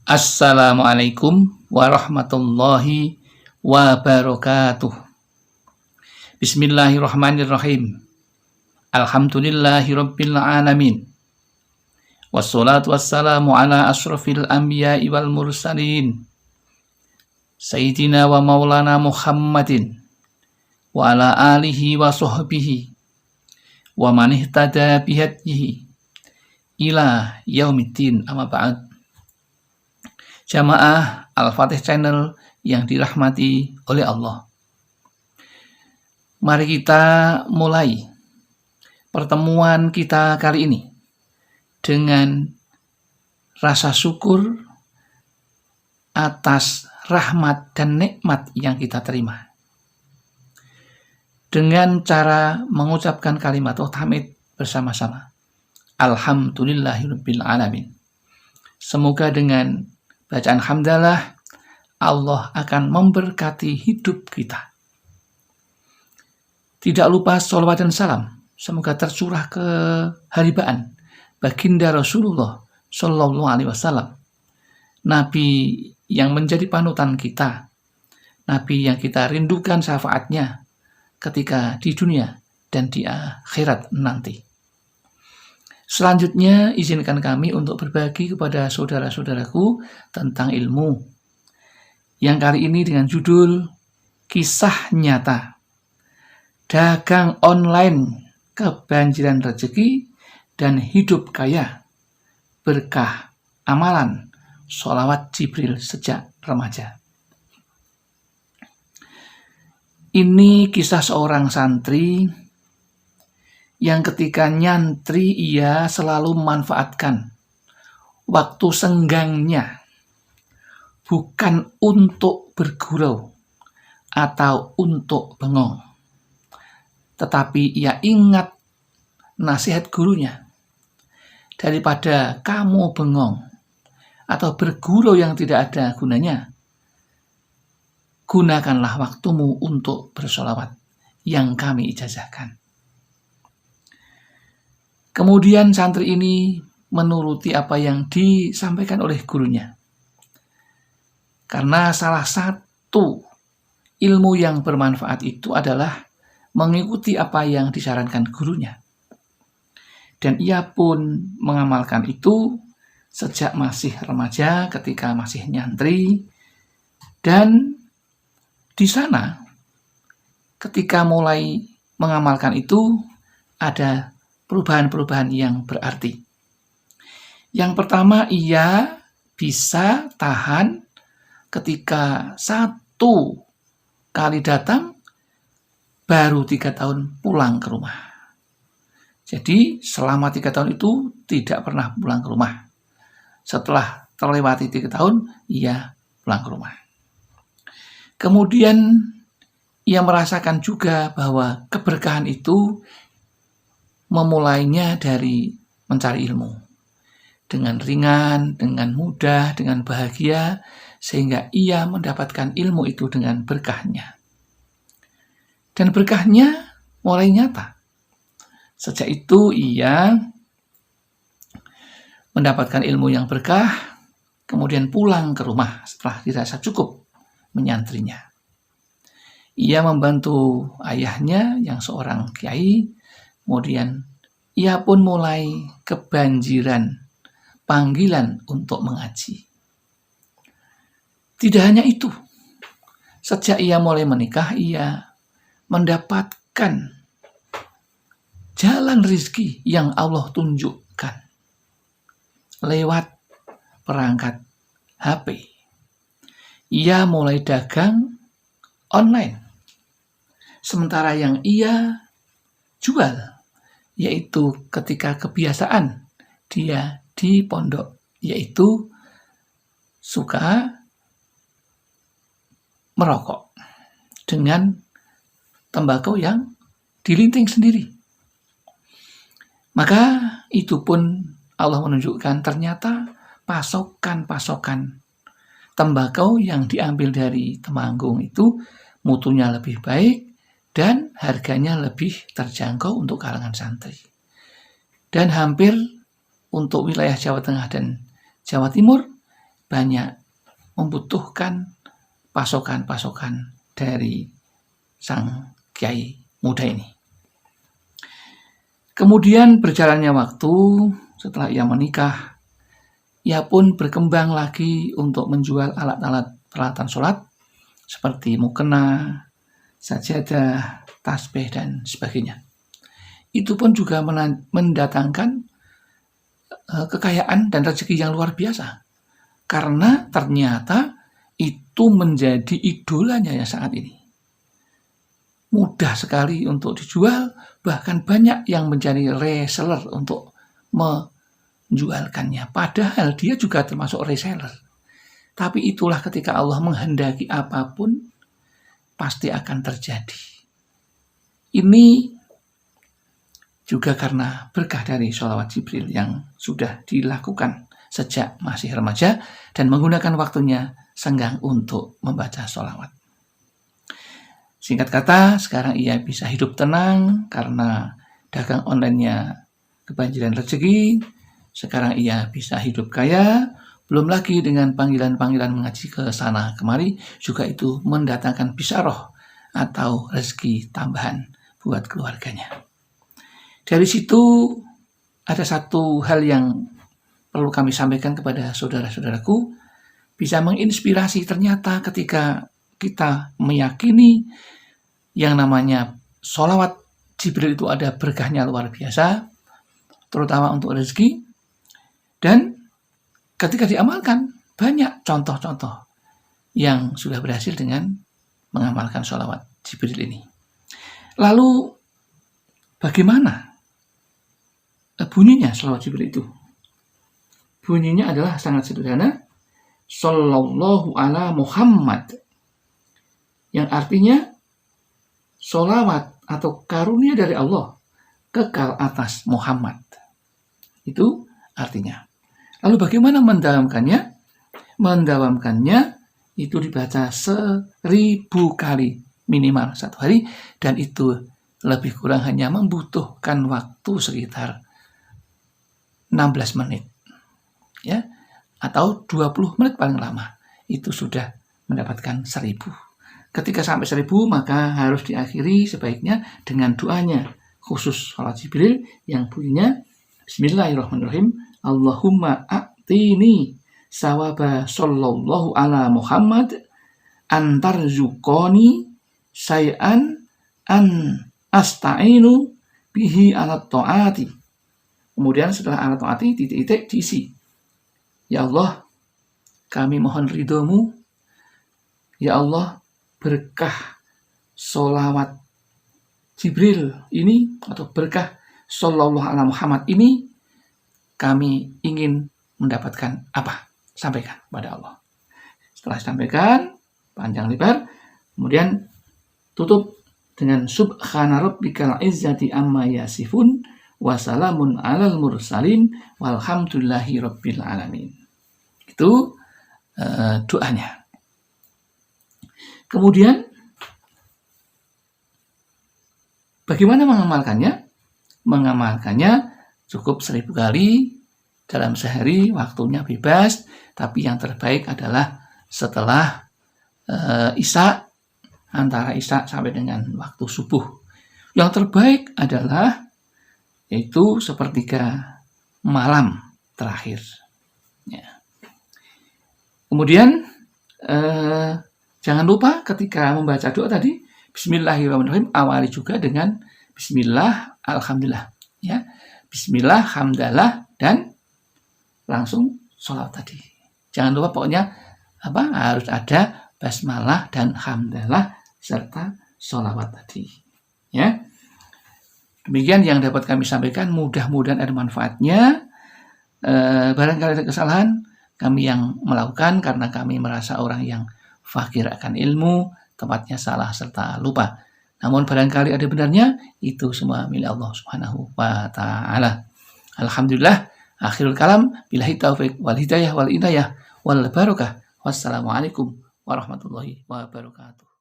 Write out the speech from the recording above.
Assalamualaikum warahmatullahi wabarakatuh. Bismillahirrahmanirrahim. Alhamdulillahirabbil alamin. Wassalatu wassalamu ala asyrafil anbiya'i wal mursalin. Sayyidina wa maulana Muhammadin wa ala alihi wa sahbihi wa man ihtada bihadyihi ila yaumiddin, amma ba'd. Jamaah Al-Fatih Channel yang dirahmati oleh Allah. Mari kita mulai pertemuan kita kali ini dengan rasa syukur atas rahmat dan nikmat yang kita terima. Dengan cara mengucapkan kalimat tahmid bersama-sama. Alhamdulillahirabbil alamin. Semoga dengan bacaan hamdalah Allah akan memberkati hidup kita. Tidak lupa sholawat dan salam semoga tercurah ke haribaan baginda Rasulullah Shallallahu Alaihi Wasallam, Nabi yang menjadi panutan kita, Nabi yang kita rindukan syafaatnya ketika di dunia dan di akhirat nanti. Selanjutnya, izinkan kami untuk berbagi kepada saudara-saudaraku tentang ilmu. Yang kali ini dengan judul Kisah Nyata. Dagang online, kebanjiran rezeki, dan hidup kaya. Berkah amalan, sholawat Jibril sejak remaja. Ini kisah seorang santri yang ketika nyantri ia selalu memanfaatkan waktu senggangnya bukan untuk bergurau atau untuk bengong, tetapi ia ingat nasihat gurunya, daripada kamu bengong atau bergurau yang tidak ada gunanya, gunakanlah waktumu untuk bersolawat yang kami ijazahkan. Kemudian santri ini menuruti apa yang disampaikan oleh gurunya. Karena salah satu ilmu yang bermanfaat itu adalah mengikuti apa yang disarankan gurunya. Dan ia pun mengamalkan itu sejak masih remaja ketika masih nyantri. Dan di sana ketika mulai mengamalkan itu ada perubahan-perubahan yang berarti. Yang pertama, ia bisa tahan ketika 1 kali datang, baru 3 tahun pulang ke rumah. Jadi selama 3 tahun itu tidak pernah pulang ke rumah. Setelah terlewati 3 tahun, ia pulang ke rumah. Kemudian ia merasakan juga bahwa keberkahan itu memulainya dari mencari ilmu. Dengan ringan, dengan mudah, dengan bahagia, sehingga ia mendapatkan ilmu itu dengan berkahnya. Dan berkahnya mulai nyata. Sejak itu ia mendapatkan ilmu yang berkah, kemudian pulang ke rumah setelah dirasa cukup menyantrinya. Ia membantu ayahnya yang seorang kiai. Kemudian ia pun mulai kebanjiran panggilan untuk mengaji. Tidak hanya itu, sejak ia mulai menikah, ia mendapatkan jalan rezeki yang Allah tunjukkan lewat perangkat HP. Ia mulai dagang online. Sementara yang ia jual, yaitu ketika kebiasaan dia di pondok, yaitu suka merokok dengan tembakau yang dilinting sendiri. Maka itu pun Allah menunjukkan ternyata pasokan tembakau yang diambil dari Temanggung itu mutunya lebih baik dan harganya lebih terjangkau untuk kalangan santri. Dan hampir untuk wilayah Jawa Tengah dan Jawa Timur banyak membutuhkan pasokan-pasokan dari sang kiai muda ini. Kemudian berjalannya waktu, setelah ia menikah, ia pun berkembang lagi untuk menjual alat-alat peralatan sholat seperti mukena, sajadah, tasbih, dan sebagainya. Itu pun juga mendatangkan kekayaan dan rezeki yang luar biasa. Karena ternyata itu menjadi idolanya ya saat ini. Mudah sekali untuk dijual, bahkan banyak yang menjadi reseller untuk menjualkannya. Padahal dia juga termasuk reseller. Tapi itulah ketika Allah menghendaki apapun, pasti akan terjadi. Ini juga karena berkah dari sholawat Jibril yang sudah dilakukan sejak masih remaja dan menggunakan waktunya senggang untuk membaca sholawat. Singkat kata, sekarang ia bisa hidup tenang karena dagang online-nya kebanjiran rezeki. Sekarang ia bisa hidup kaya, belum lagi dengan panggilan-panggilan mengaji ke sana kemari, juga itu mendatangkan bisyarah atau rezeki tambahan buat keluarganya. Dari situ ada satu hal yang perlu kami sampaikan kepada saudara-saudaraku, bisa menginspirasi. Ternyata ketika kita meyakini yang namanya sholawat Jibril itu ada berkahnya luar biasa, terutama untuk rezeki, dan ketika diamalkan banyak contoh-contoh yang sudah berhasil dengan mengamalkan sholawat Jibril ini. Lalu bagaimana bunyinya sholawat Jibril itu? Bunyinya adalah sangat sederhana, Sallallahu ala Muhammad, yang artinya sholawat atau karunia dari Allah kekal atas Muhammad. Itu artinya. Lalu bagaimana mendawamkannya? Mendawamkannya itu dibaca 1000 kali minimal satu hari, dan itu lebih kurang hanya membutuhkan waktu sekitar 16 menit. Ya, atau 20 menit paling lama, itu sudah mendapatkan 1000. Ketika sampai 1000, maka harus diakhiri sebaiknya dengan doanya khusus sholat Jibril yang bunyinya Bismillahirrahmanirrahim, Allahumma a'tini sawaba sallallahu ala Muhammad antarzuqoni say'an an asta'inu bihi ala ta'ati. Kemudian setelah ala ta'ati titik-titik diisi, ya Allah, kami mohon ridhomu. Ya Allah, berkah sholawat Jibril ini atau berkah sallallahu ala Muhammad ini, kami ingin mendapatkan apa? Sampaikan pada Allah. Setelah sampaikan panjang lebar, kemudian tutup dengan subhana rabbikal izzati amma yasifun wa salamun alal mursalin walhamdulillahi rabbil alamin. Itu doanya. Kemudian bagaimana mengamalkannya? Mengamalkannya cukup 1000 kali dalam sehari, waktunya bebas, tapi yang terbaik adalah setelah Isya, antara Isya sampai dengan waktu subuh. Yang terbaik adalah yaitu sepertiga malam terakhir. Ya. Kemudian jangan lupa ketika membaca doa tadi, Bismillahirrahmanirrahim, awali juga dengan Bismillah, Alhamdulillah. Ya. Bismillah, Hamdalah, dan langsung sholat tadi. Jangan lupa pokoknya harus ada basmalah dan hamdalah serta sholawat tadi. Ya. Demikian yang dapat kami sampaikan, mudah-mudahan ada manfaatnya. Barangkali ada kesalahan, kami yang melakukan karena kami merasa orang yang fakir akan ilmu, tepatnya salah serta lupa. Namun barangkali ada benarnya, itu semua milik Allah Subhanahu wa ta'ala. Alhamdulillah, akhirul kalam, billahi taufiq wal hidayah wal inayah wal barakah. Wassalamualaikum warahmatullahi wabarakatuh.